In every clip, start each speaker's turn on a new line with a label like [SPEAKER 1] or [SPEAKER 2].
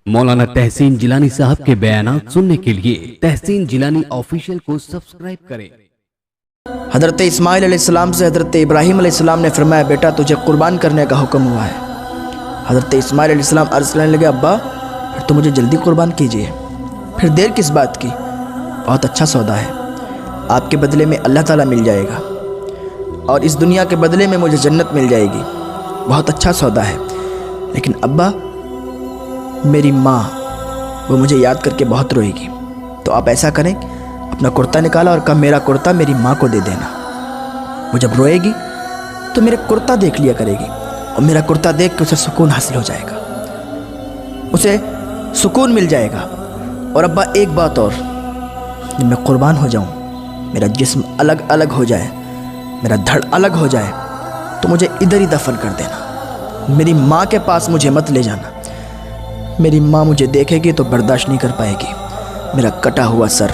[SPEAKER 1] मौलाना तहसीन जिलानी साहब के बयानात सुनने के लिए तहसीन जिलानी ऑफिशियल को सब्सक्राइब करें।
[SPEAKER 2] हज़रत इस्माइल अलैहिस्सलाम से हज़रत इब्राहीम अलैहिस्सलाम ने फरमाया, बेटा तुझे कुर्बान करने का हुक्म हुआ है। हज़रत इस्माइल अलैहिस्सलाम अर्ज़ करने लगे, अब्बा फिर तो मुझे जल्दी कुर्बान कीजिए, फिर देर किस बात की। बहुत अच्छा सौदा है, आपके बदले में अल्लाह ताला मिल जाएगा और इस दुनिया के बदले में मुझे जन्नत मिल जाएगी। बहुत अच्छा सौदा है। लेकिन अब्बा मेरी माँ वो मुझे याद करके बहुत रोएगी, तो आप ऐसा करें अपना कुर्ता निकाला और कहा मेरा कुर्ता मेरी माँ को दे देना। वो जब रोएगी तो मेरा कुर्ता देख लिया करेगी और मेरा कुर्ता देख के उसे सुकून हासिल हो जाएगा, उसे सुकून मिल जाएगा। और अब्बा एक बात और, जब मैं कुर्बान हो जाऊँ, मेरा जिस्म अलग अलग हो जाए, मेरा धड़ अलग हो जाए, तो मुझे इधर ही दफन कर देना। मेरी माँ के पास मुझे मत ले जाना। मेरी माँ मुझे देखेगी तो बर्दाश्त नहीं कर पाएगी। मेरा कटा हुआ सर,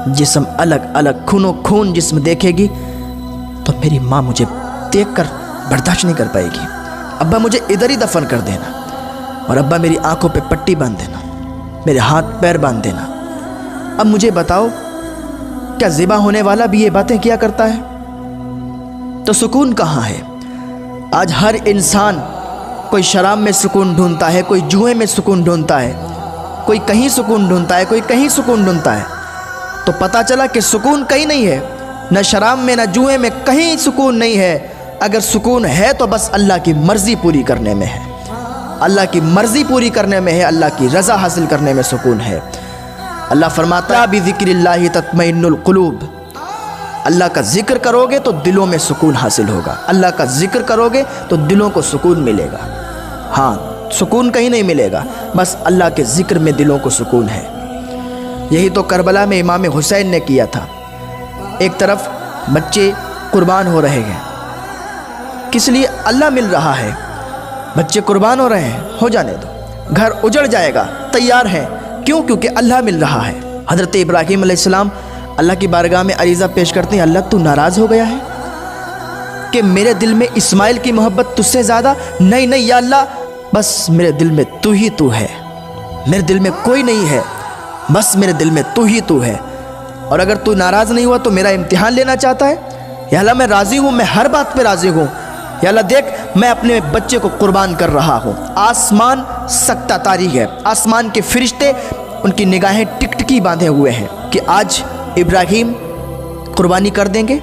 [SPEAKER 2] जिस्म अलग अलग, खूनो खून जिस्म देखेगी तो मेरी माँ मुझे देखकर बर्दाश्त नहीं कर पाएगी। अब्बा मुझे इधर ही दफन कर देना और अब्बा मेरी आंखों पे पट्टी बांध देना, मेरे हाथ पैर बांध देना। अब मुझे बताओ, क्या ज़िबा होने वाला भी ये बातें किया करता है? तो सुकून कहाँ है? आज हर इंसान कोई शराब में सुकून ढूंढता है, कोई जुए में सुकून ढूंढता है, कोई कहीं सुकून ढूंढता है, कोई कहीं सुकून ढूंढता है। तो पता चला कि सुकून कहीं नहीं है, न शराब में न जुए में, कहीं सुकून नहीं है। अगर सुकून है तो बस अल्लाह की मर्ज़ी पूरी करने में है, अल्लाह की मर्ज़ी पूरी करने में है, अल्लाह की रज़ा हासिल करने में सुकून है। अल्लाह फरमाता है बिज़िक्रिल्लाहि तत्मइन्नुल क़ुलूब, अल्लाह का जिक्र करोगे तो दिलों में सुकून हासिल होगा, अल्लाह का जिक्र करोगे तो दिलों को सुकून मिलेगा। हाँ, सुकून कहीं नहीं मिलेगा, बस अल्लाह के जिक्र में दिलों को सुकून है। यही तो करबला में इमाम हुसैन ने किया था। एक तरफ बच्चे कुर्बान हो रहे हैं, किस लिए? अल्लाह मिल रहा है। बच्चे कुर्बान हो रहे हैं, हो जाने दो, घर उजड़ जाएगा, तैयार हैं। क्यों? क्योंकि अल्लाह मिल रहा है। हज़रत इब्राहीम अलैहिस्सलाम अल्लाह की बारगाह में अरीज़ा पेश करते हैं, अल्लाह तू नाराज़ हो गया है कि मेरे दिल में इस्माइल की मोहब्बत तुझसे ज़्यादा? नहीं नहीं या अल्लाह, बस मेरे दिल में तू ही तू है, मेरे दिल में कोई नहीं है, बस मेरे दिल में तू ही तू है। और अगर तू नाराज़ नहीं हुआ तो मेरा इम्तिहान लेना चाहता है? या अल्लाह मैं राज़ी हूँ, मैं हर बात पे राज़ी हूँ। या अल्लाह देख, मैं अपने बच्चे को कुर्बान कर रहा हूँ। आसमान सकता तारी है, आसमान के फरिश्ते उनकी निगाहें टिकटिकी बांधे हुए हैं कि आज इब्राहीम कुर्बानी कर देंगे,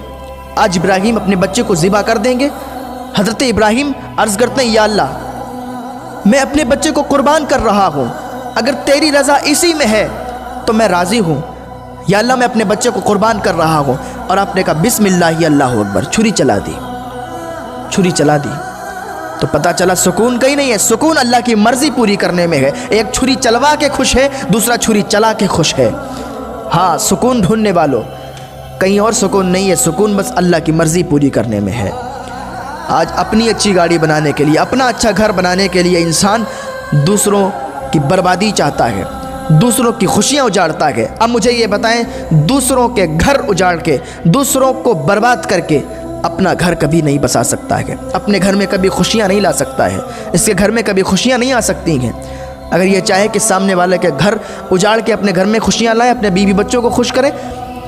[SPEAKER 2] आज इब्राहीम अपने बच्चे को ज़िबा कर देंगे। हज़रत इब्राहीम अर्ज़ करते हैं, या अल्लाह मैं अपने बच्चे को कुर्बान कर रहा हूँ, अगर तेरी रज़ा इसी में है तो मैं राज़ी हूँ। या अल्लाह मैं अपने बच्चे को कुर्बान कर रहा हूँ। और आपने कहा बिस्मिल्लाह अल्लाहु अकबर, छुरी चला दी, छुरी चला दी। तो पता चला सुकून कहीं नहीं है, सुकून अल्लाह की मर्ज़ी पूरी करने में है। एक छुरी चलवा के खुश है, दूसरा छुरी चला के खुश है। हाँ, सुकून ढूंढने वालों, कहीं और सुकून नहीं है, सुकून बस अल्लाह की मर्ज़ी पूरी करने में है। आज अपनी अच्छी गाड़ी बनाने के लिए, अपना अच्छा घर बनाने के लिए इंसान दूसरों की बर्बादी चाहता है, दूसरों की खुशियाँ उजाड़ता है। अब मुझे ये बताएं, दूसरों के घर उजाड़ के, दूसरों को बर्बाद करके अपना घर कभी नहीं बसा सकता है, अपने घर में कभी खुशियाँ नहीं ला सकता है, इसके घर में कभी खुशियाँ नहीं आ सकती हैं। अगर ये चाहे कि सामने वाले के घर उजाड़ के अपने घर में खुशियाँ लाए, अपने बीवी बच्चों को खुश करे,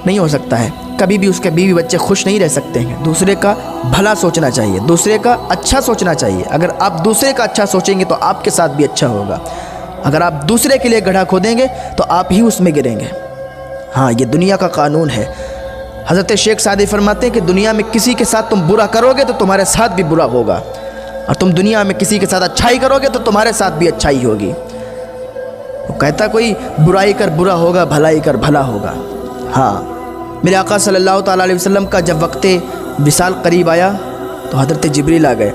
[SPEAKER 2] नहीं हो सकता है। कभी भी उसके बीवी बच्चे खुश नहीं रह सकते हैं। दूसरे का भला सोचना चाहिए, दूसरे का अच्छा सोचना चाहिए। अगर आप दूसरे का अच्छा सोचेंगे तो आपके साथ भी अच्छा होगा। अगर आप दूसरे के लिए गड्ढा खोदेंगे तो आप ही उसमें गिरेंगे। हाँ, ये दुनिया का कानून है। हज़रत शेख सादी फरमाते हैं कि दुनिया में किसी के साथ तुम बुरा करोगे तो तुम्हारे साथ भी बुरा होगा, और तुम दुनिया में किसी के साथ अच्छाई करोगे तो तुम्हारे साथ भी अच्छाई होगी। वो कहता कोई बुराई कर बुरा होगा, भलाई कर भला होगा। हाँ, मेरे आका सल्लल्लाहु ताला अलैहि वसल्लम का जब वक्ते विसाल करीब आया तो हज़रत जिब्रील आ गए।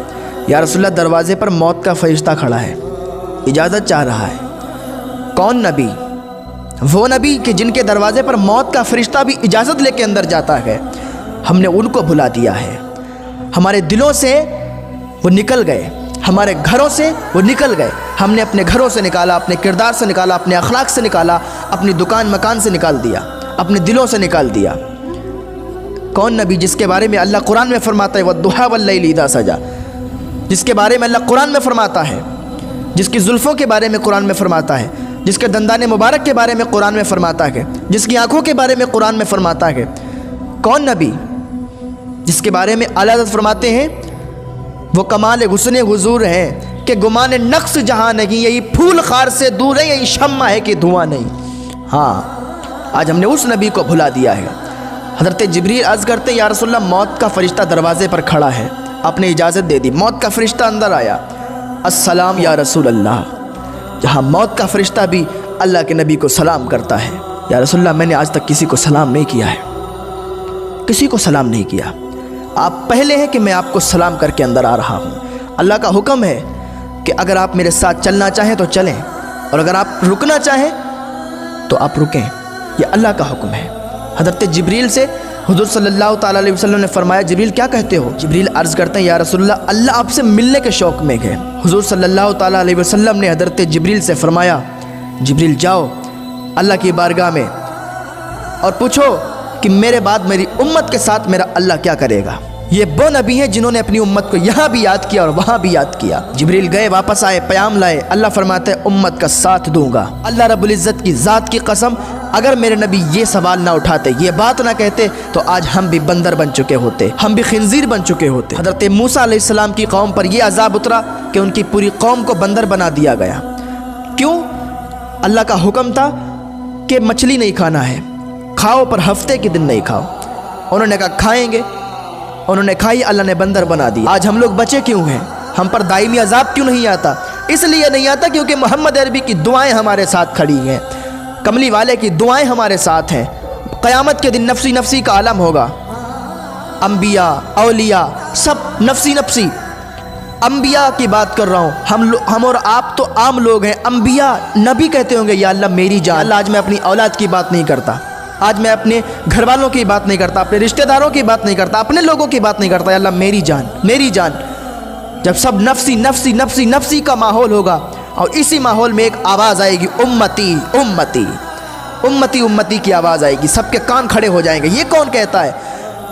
[SPEAKER 2] या रसूलल्लाह, दरवाज़े पर मौत का फरिश्ता खड़ा है, इजाज़त चाह रहा है। कौन नबी? वो नबी कि जिनके दरवाज़े पर मौत का फरिश्ता भी इजाज़त लेके अंदर जाता है। हमने उनको भुला दिया है, हमारे दिलों से वो निकल गए, हमारे घरों से वो निकल गए। हमने अपने घरों से निकाला, अपने किरदार से निकाला, अपने अखलाक से निकाला, अपनी दुकान मकान से निकाल दिया, अपने दिलों से निकाल दिया। कौन नबी जिसके बारे में अल्लाह कुरान में फरमाता है वद्दुहा वल्लैलि इज़ा सजा, जिसके बारे में अल्लाह कुरान में फरमाता है जिसकी जुल्फ़ों के बारे में कुरान में फरमाता है, जिसके दंदाने मुबारक के बारे में कुरान में फरमाता है, जिसकी आंखों के बारे में कुरान में फरमाता है। कौन नबी? जिसके बारे में आला हज़रत फरमाते हैं वो कमाल हुस्न हुजूर है कि गुमान नक्स जहाँ नहीं, यही फूल खार से दूर है, यही शम्मा है कि धुआं नहीं। हाँ, आज हमने उस नबी को भुला दिया है। हज़रत जिब्रील अर्ज़ करते या रसूलल्लाह, मौत का फ़रिश्ता दरवाज़े पर खड़ा है, आपने इजाज़त दे दी। मौत का फ़रिश्ता अंदर आया, अस्सलाम या रसूल अल्लाह। जहाँ मौत का फ़रिश्ता भी अल्लाह के नबी को सलाम करता है, या रसूलल्लाह मैंने आज तक किसी को सलाम नहीं किया है, किसी को सलाम नहीं किया। आप पहले हैं कि मैं आपको सलाम करके अंदर आ रहा हूँ। अल्लाह का हुक्म है कि अगर आप मेरे साथ चलना चाहें तो चलें, और अगर आप रुकना चाहें तो आप रुकें। ये अल्लाह का हुक्म है। हज़रत जिब्रील से हुज़ूर सल्लल्लाहु ताला अलैहि वसल्लम ने फरमाया, जिब्रील क्या कहते हो? जिब्रील अर्ज़ करते हैं, या रसूलल्लाह, अल्लाह आपसे मिलने के शौक़ में है। हुज़ूर सल्लल्लाहु ताला अलैहि वसल्लम ने हज़रत जिब्रील से फरमाया, जिब्रील जाओ अल्लाह की बारगाह में और पूछो कि मेरे बाद मेरी उम्मत के साथ मेरा अल्लाह क्या करेगा। ये वो नबी हैं जिन्होंने अपनी उम्मत को यहाँ भी याद किया और वहाँ भी याद किया। जिब्रील गए, वापस आए, प्याम लाए। अल्लाह फरमाते हैं उम्मत का साथ दूंगा। अल्लाह रब्बुल इज़्ज़त की ज़ात की कसम, अगर मेरे नबी ये सवाल ना उठाते, ये बात ना कहते, तो आज हम भी बंदर बन चुके होते, हम भी खिंजीर बन चुके होते। हज़रत मूसा अलैहिस्सलाम की कौम पर यह अज़ाब उतरा कि उनकी पूरी कौम को बंदर बना दिया गया। क्यों? अल्लाह का हुक्म था कि मछली नहीं खाना है, खाओ पर हफ्ते के दिन नहीं खाओ। उन्होंने कहा खाएंगे, उन्होंने खाई, अल्लाह ने बंदर बना दी। आज हम लोग बचे क्यों हैं? हम पर दायमी अजाब क्यों नहीं आता? इसलिए नहीं आता क्योंकि मोहम्मद अरबी की दुआएं हमारे साथ खड़ी हैं, कमली वाले की दुआएं हमारे साथ हैं। क़यामत के दिन नफसी नफसी का आलम होगा। अम्बिया औलिया सब नफसी नफसी। अम्बिया की बात कर रहा हूँ, हम और आप तो आम लोग हैं। अम्बिया नबी कहते होंगे, या अल्लाह मेरी जान। अल्लाह, आज मैं अपनी औलाद की बात नहीं करता, आज मैं अपने घर वालों की बात नहीं करता, अपने रिश्तेदारों की बात नहीं करता, अपने लोगों की बात नहीं करता। अल्लाह मेरी जान, मेरी जान। जब सब नफसी नफसी नफसी नफसी का माहौल होगा और इसी माहौल में एक आवाज़ आएगी, उम्मती उम्मती उम्मती उम्मती की आवाज़ आएगी, सबके कान खड़े हो जाएंगे। ये कौन कहता है?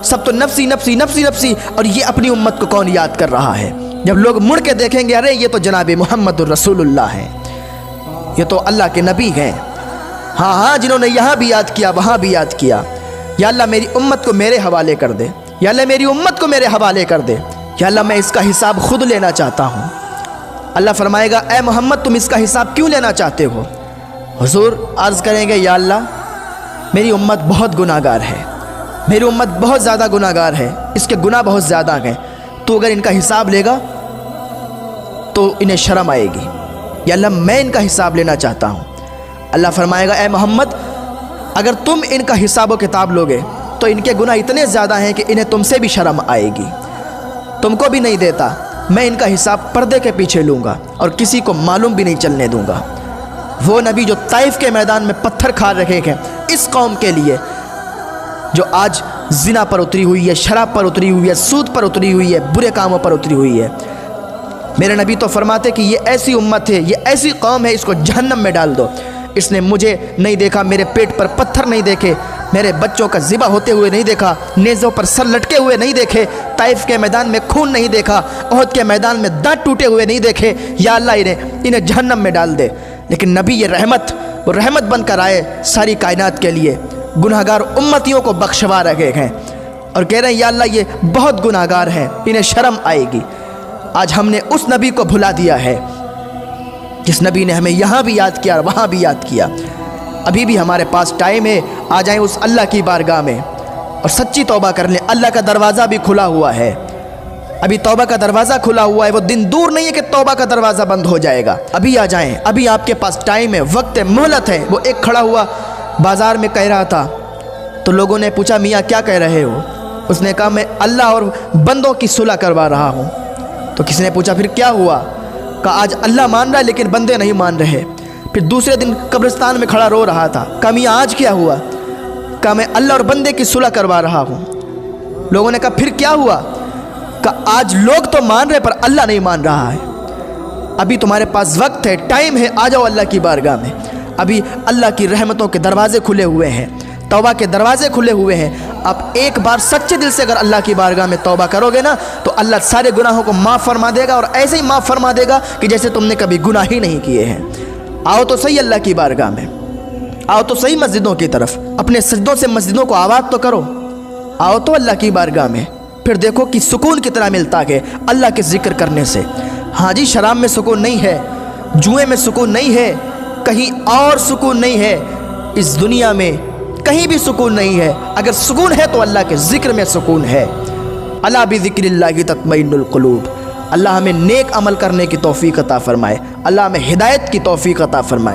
[SPEAKER 2] सब तो नफसी नफसी नफसी नफसी, और ये अपनी उम्मत को कौन याद कर रहा है? जब लोग मुड़ के देखेंगे, अरे ये तो जनाब मोहम्मद रसूलुल्लाह हैं, ये तो अल्लाह के नबी हैं। हाँ हाँ, जिन्होंने यहाँ भी याद किया, वहाँ भी याद किया। या अल्लाह मेरी उम्मत को मेरे हवाले कर दे, या अल्लाह मेरी उम्मत को मेरे हवाले कर दे, या अल्लाह मैं इसका हिसाब खुद लेना चाहता हूँ। अल्लाह फरमाएगा, ए मोहम्मद तुम इसका हिसाब क्यों लेना चाहते हो? हुजूर अर्ज़ करेंगे, या अल्लाह मेरी उम्मत बहुत गुनाहगार है, मेरी उम्मत बहुत ज़्यादा गुनाहगार है, इसके गुनाह बहुत ज़्यादा हैं। तो अगर इनका हिसाब लेगा तो इन्हें शर्म आएगी। या अल्लाह मैं इनका हिसाब लेना चाहता हूँ। अल्लाह फरमाएगा, ए मोहम्मद अगर तुम इनका हिसाब व किताब लोगे तो इनके गुनाह इतने ज़्यादा हैं कि इन्हें तुमसे भी शर्म आएगी। तुमको भी नहीं देता, मैं इनका हिसाब पर्दे के पीछे लूँगा और किसी को मालूम भी नहीं चलने दूँगा। वो नबी जो ताइफ के मैदान में पत्थर खा रखे हैं इस कौम के लिए, जो आज जिना पर उतरी हुई है, शराब पर उतरी हुई है, सूद पर उतरी हुई है, बुरे कामों पर उतरी हुई है। मेरे नबी तो फरमाते कि ये ऐसी उम्मत है, ये ऐसी कौम है, इसको जहन्नम में डाल दो। इसने मुझे नहीं देखा, मेरे पेट पर पत्थर नहीं देखे, मेरे बच्चों का ज़िबा होते हुए नहीं देखा, नेज़ों पर सर लटके हुए नहीं देखे, ताइफ के मैदान में खून नहीं देखा, ओहद के मैदान में दांत टूटे हुए नहीं देखे। या अल्लाह इन्हें जहन्नम में डाल दे। लेकिन नबी ये रहमत, वो रहमत बनकर आए सारी कायनात के लिए, गुनाहगार उम्मतियों को बख्शवा रखे हैं और कह रहे हैं, या अल्लाह ये बहुत गुनाहगार हैं, इन्हें शर्म आएगी। आज हमने उस नबी को भुला दिया है जिस नबी ने हमें यहाँ भी याद किया और वहाँ भी याद किया। अभी भी हमारे पास टाइम है, आ जाएं उस अल्लाह की बारगाह में और सच्ची तौबा कर लें। अल्लाह का दरवाज़ा भी खुला हुआ है, अभी तौबा का दरवाज़ा खुला हुआ है। वो दिन दूर नहीं है कि तौबा का दरवाज़ा बंद हो जाएगा। अभी आ जाएं, अभी आपके पास टाइम है, वक्त है, मोहलत है। वो एक खड़ा हुआ बाज़ार में कह रहा था, तो लोगों ने पूछा, मियाँ क्या कह रहे हो? उसने कहा, मैं अल्लाह और बंदों की सुलह करवा रहा हूँ। तो किसी ने पूछा, फिर क्या हुआ? कहा, आज अल्लाह मान रहा है लेकिन बंदे नहीं मान रहे। फिर दूसरे दिन कब्रिस्तान में खड़ा रो रहा था। कहा, मियाँ आज क्या हुआ? कहा, मैं अल्लाह और बंदे की सुलह करवा रहा हूँ। लोगों ने कहा, फिर क्या हुआ? कहा, आज लोग तो मान रहे पर अल्लाह नहीं मान रहा है। अभी तुम्हारे पास वक्त है, टाइम है, आ जाओ अल्लाह की बारगाह में। अभी अल्लाह की रहमतों के दरवाजे खुले हुए हैं, तौबा के दरवाजे खुले हुए हैं। आप एक बार सच्चे दिल से अगर अल्लाह की बारगाह में तौबा करोगे ना तो अल्लाह सारे गुनाहों को माफ़ फरमा देगा, और ऐसे ही माफ़ फरमा देगा कि जैसे तुमने कभी गुनाह ही नहीं किए हैं। आओ तो सही अल्लाह की बारगाह में, आओ तो सही मस्जिदों की तरफ, अपने सजदों से मस्जिदों को आबाद तो करो। आओ तो अल्लाह की बारगाह में, फिर देखो कि सुकून कितना मिलता है अल्लाह के जिक्र करने से। हाँ जी, शराब में सुकून नहीं है, जुए में सुकून नहीं है, कहीं और सुकून नहीं है, इस दुनिया में कहीं भी सुकून नहीं है। अगर सुकून है तो अल्लाह के जिक्र में सुकून है। अला बिज़िक्रिल्लाहि तत्मइन्नुल क़ुलूब। अल्लाह हमें नेक अमल करने की तौफीक अता फरमाए, अल्लाह हमें हिदायत की तौफीक अता फरमाए।